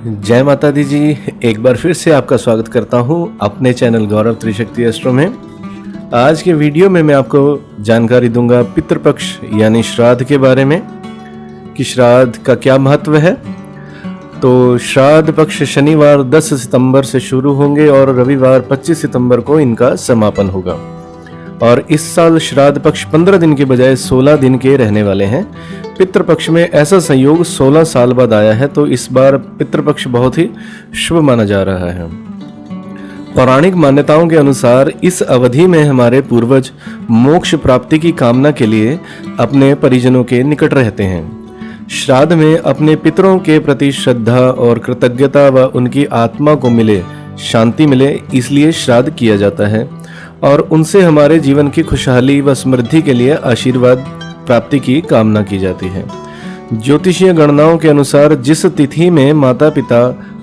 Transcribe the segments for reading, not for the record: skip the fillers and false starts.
जय माता दी जी। एक बार फिर से आपका स्वागत करता हूं अपने चैनल गौरव त्रिशक्ति एस्ट्रो में। आज के वीडियो में मैं आपको जानकारी दूंगा पितृपक्ष यानी श्राद्ध के बारे में कि श्राद्ध का क्या महत्व है। तो श्राद्ध पक्ष शनिवार 10 सितंबर से शुरू होंगे और रविवार 25 सितंबर को इनका समापन होगा। और इस साल श्राद्ध पक्ष 15 दिन के बजाय 16 दिन के रहने वाले हैं। पितृपक्ष में ऐसा संयोग 16 साल बाद आया है, तो इस बार पितृपक्ष बहुत ही शुभ माना जा रहा है। पौराणिक मान्यताओं के अनुसार इस अवधि में हमारे पूर्वज मोक्ष प्राप्ति की कामना के लिए अपने परिजनों के निकट रहते हैं। श्राद्ध में अपने पितरों के प्रति श्रद्धा और कृतज्ञता व उनकी आत्मा को मिले शांति मिले, इसलिए श्राद्ध किया जाता है और उनसे हमारे जीवन की खुशहाली व समृद्धि के लिए आशीर्वाद प्राप्ति की कामना की जाती है। ज्योतिषीय गणनाओं के अनुसार जिस तिथि में माता पिता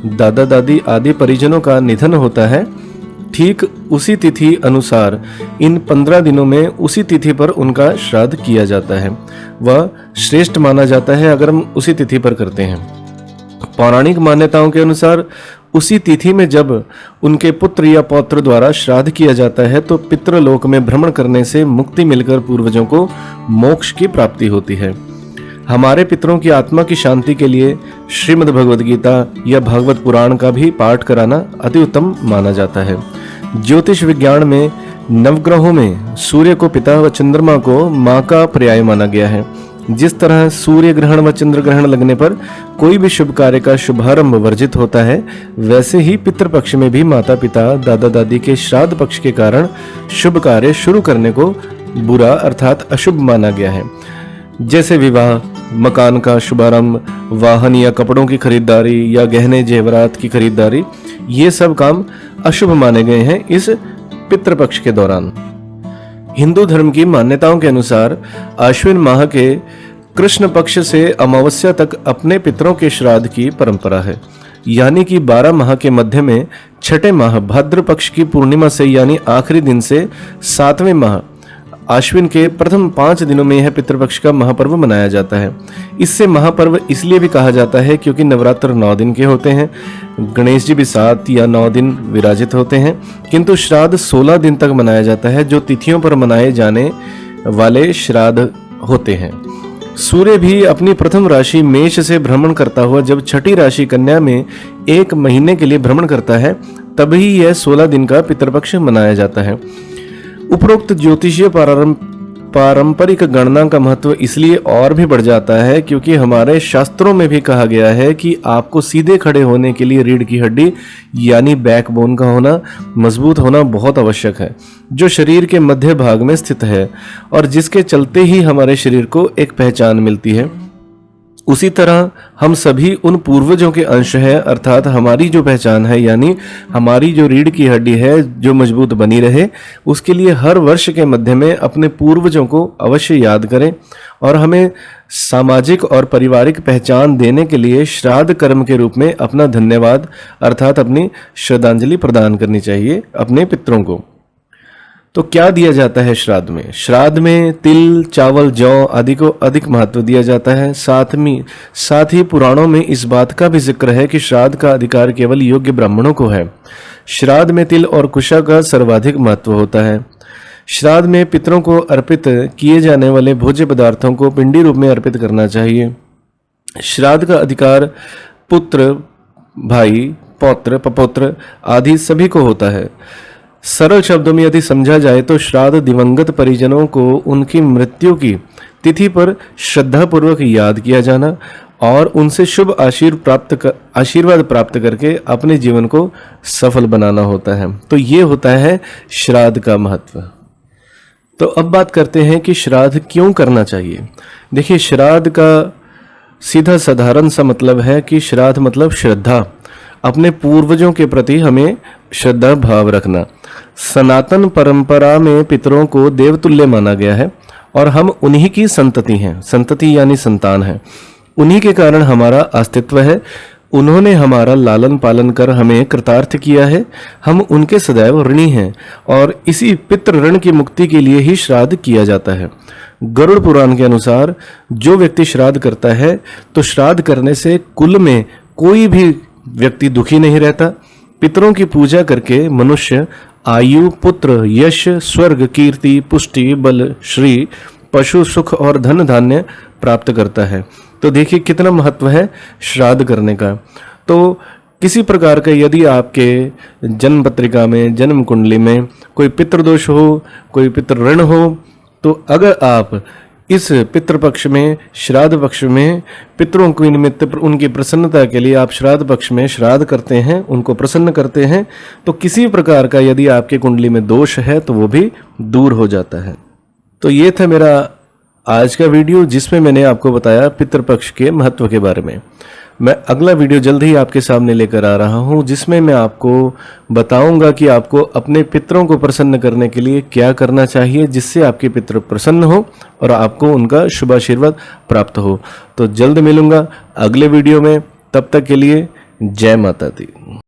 दादा दादी आदि परिजनों का निधन होता है, ठीक उसी तिथि अनुसार इन 15 दिनों में उसी तिथि पर उनका श्राद्ध किया जाता है। वह श्रेष्ठ माना जाता है अगर हम उसी तिथि पर करते हैं। पौराणिक मान्यताओं के अनुसार उसी तिथि में जब उनके पुत्र या पौत्र द्वारा श्राद्ध किया जाता है तो पितृलोक में भ्रमण करने से मुक्ति मिलकर पूर्वजों को मोक्ष की प्राप्ति होती है। हमारे पितरों की आत्मा की शांति के लिए श्रीमद् भगवद गीता या भागवत पुराण का भी पाठ कराना अति उत्तम माना जाता है। ज्योतिष विज्ञान में नवग्रहों में सूर्य को पिता व चंद्रमा को माँ का पर्याय माना गया है। जिस तरह सूर्य ग्रहण व चंद्र ग्रहण लगने पर कोई भी शुभ कार्य का शुभारंभ वर्जित होता है, वैसे ही पितृपक्ष में भी माता पिता दादा दादी के श्राद्ध पक्ष के कारण शुभ कार्य शुरू करने को बुरा अर्थात अशुभ माना गया है। जैसे विवाह, मकान का शुभारंभ, वाहन या कपड़ों की खरीदारी या गहने जेवरात की खरीदारी, ये सब काम अशुभ माने गए हैं इस पितृपक्ष के दौरान। हिंदू धर्म की मान्यताओं के अनुसार आश्विन माह के कृष्ण पक्ष से अमावस्या तक अपने पितरों के श्राद्ध की परंपरा है। यानी कि 12 माह के मध्य में छठे माह भाद्र पक्ष की पूर्णिमा से यानी आखिरी दिन से 7वें माह आश्विन के प्रथम 5 दिनों में यह पितृपक्ष का महापर्व मनाया जाता है। इससे महापर्व इसलिए भी कहा जाता है क्योंकि नवरात्र 9 दिन के होते हैं, गणेश जी भी 7 या 9 दिन विराजित होते हैं, किंतु श्राद्ध 16 दिन तक मनाया जाता है, जो तिथियों पर मनाए जाने वाले श्राद्ध होते हैं। सूर्य भी अपनी प्रथम राशि मेष से भ्रमण करता हुआ जब छठी राशि कन्या में 1 महीने के लिए भ्रमण करता है, तभी यह 16 दिन का पितृपक्ष मनाया जाता है। उपरोक्त ज्योतिषीय पारंपरिक गणना का महत्व इसलिए और भी बढ़ जाता है क्योंकि हमारे शास्त्रों में भी कहा गया है कि आपको सीधे खड़े होने के लिए रीढ़ की हड्डी यानी बैकबोन का होना मजबूत होना बहुत आवश्यक है, जो शरीर के मध्य भाग में स्थित है और जिसके चलते ही हमारे शरीर को एक पहचान मिलती है। उसी तरह हम सभी उन पूर्वजों के अंश हैं, अर्थात हमारी जो पहचान है यानी हमारी जो रीढ़ की हड्डी है जो मजबूत बनी रहे, उसके लिए हर वर्ष के मध्य में अपने पूर्वजों को अवश्य याद करें और हमें सामाजिक और पारिवारिक पहचान देने के लिए श्राद्ध कर्म के रूप में अपना धन्यवाद अर्थात अपनी श्रद्धांजलि प्रदान करनी चाहिए अपने पितरों को। तो क्या दिया जाता है श्राद्ध में? श्राद्ध में तिल, चावल, जौ आदि को अधिक महत्व दिया जाता है। साथ ही पुराणों में इस बात का भी जिक्र है कि श्राद्ध का अधिकार केवल योग्य ब्राह्मणों को है। श्राद्ध में तिल और कुशा का सर्वाधिक महत्व होता है। श्राद्ध में पितरों को अर्पित किए जाने वाले भोज्य पदार्थों को पिंडी रूप में अर्पित करना चाहिए। श्राद्ध का अधिकार पुत्र, भाई, पौत्र, पपौत्र आदि सभी को होता है। सरल शब्दों में यदि समझा जाए तो श्राद्ध दिवंगत परिजनों को उनकी मृत्यु की तिथि पर श्रद्धापूर्वक याद किया जाना और उनसे शुभ आशीर्वाद प्राप्त करके अपने जीवन को सफल बनाना होता है। तो ये होता है श्राद्ध का महत्व। तो अब बात करते हैं कि श्राद्ध क्यों करना चाहिए। देखिए, श्राद्ध का सीधा साधारण सा मतलब है कि श्राद्ध मतलब श्रद्धा, अपने पूर्वजों के प्रति हमें श्रद्धा भाव रखना। सनातन परंपरा में पितरों को देवतुल्य माना गया है और हम उन्हीं की संतति हैं। संतति यानी संतान है, उन्हीं के कारण हमारा अस्तित्व है। उन्होंने हमारा लालन पालन कर हमें कृतार्थ किया है, हम उनके सदैव ऋणी हैं और इसी पितृ ऋण की मुक्ति के लिए ही श्राद्ध किया जाता है। गरुड़ पुराण के अनुसार जो व्यक्ति श्राद्ध करता है तो श्राद्ध करने से कुल में कोई भी व्यक्ति दुखी नहीं रहता। पितरों की पूजा करके मनुष्य आयु, पुत्र, यश, स्वर्ग, कीर्ति, पुष्टि, बल, श्री, पशु सुख और धन धान्य प्राप्त करता है। तो देखिए कितना महत्व है श्राद्ध करने का। तो किसी प्रकार का यदि आपके जन्म पत्रिका में, जन्म कुंडली में कोई पितृदोष हो, कोई पितृ ऋण हो, तो अगर आप इस पितृपक्ष में, श्राद्ध पक्ष में पितरों के निमित्त उनकी प्रसन्नता के लिए आप श्राद्ध पक्ष में श्राद्ध करते हैं, उनको प्रसन्न करते हैं, तो किसी प्रकार का यदि आपके कुंडली में दोष है तो वो भी दूर हो जाता है। तो ये था मेरा आज का वीडियो जिसमें मैंने आपको बताया पितृपक्ष के महत्व के बारे में। मैं अगला वीडियो जल्द ही आपके सामने लेकर आ रहा हूं जिसमें मैं आपको बताऊंगा कि आपको अपने पितरों को प्रसन्न करने के लिए क्या करना चाहिए जिससे आपके पितर प्रसन्न हो और आपको उनका शुभ आशीर्वाद प्राप्त हो। तो जल्द मिलूंगा अगले वीडियो में, तब तक के लिए जय माता दी।